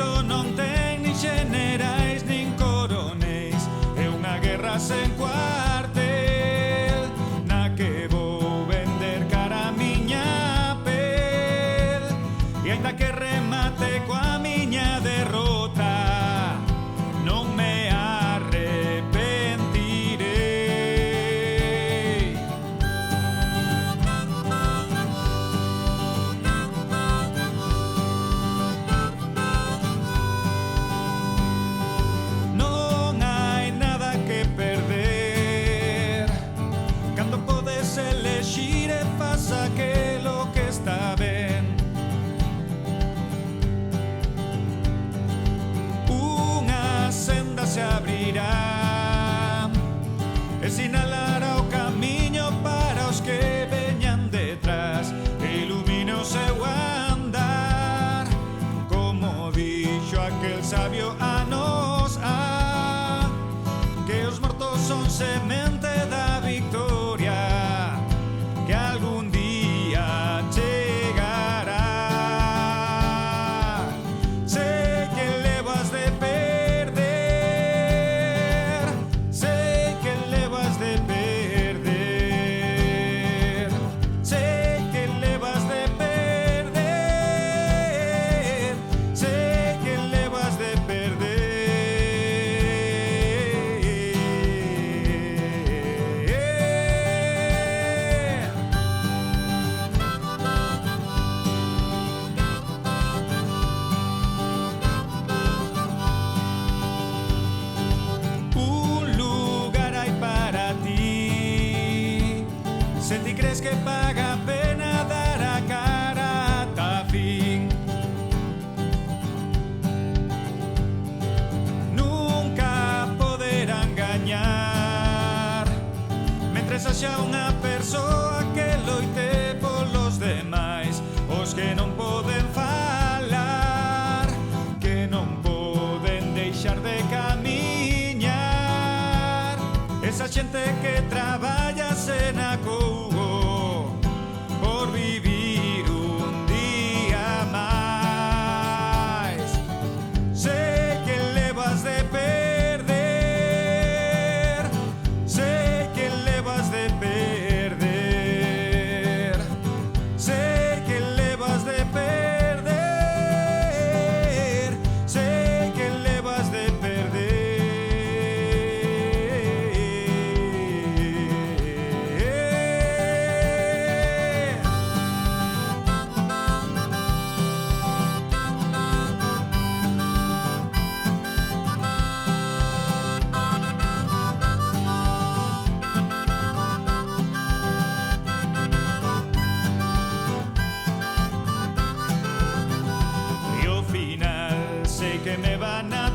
feito non ten nin xenerais nin coroneis. É unha guerra sen cuartel na que vou vender cara a miña pel. E aínda que remate coa miña derrota, non me arrepentirei. Non hai nada que perder cando podes elexir e faz aquelo que está ben. Senda se abrirá e sinalará o camiño para os que veñan detrás, e ilumina o seu andar, como dixo aquel sabio anos ha, que os mortos son semente da victoria que algún día chegará. Sei que levas de se ti crees que paga a pena dar a cara ata fin. Nunca poderán gañar mentres haxa unha persoa que loite polos demais, os que non poden falar, que non poden deixar de camiñar. Esa xente que traballa sen acougo por vivir un día máis. Sei que levas de perder, sei que levas de perder, sei que levas de perder, sei que levas de perder. Que me van a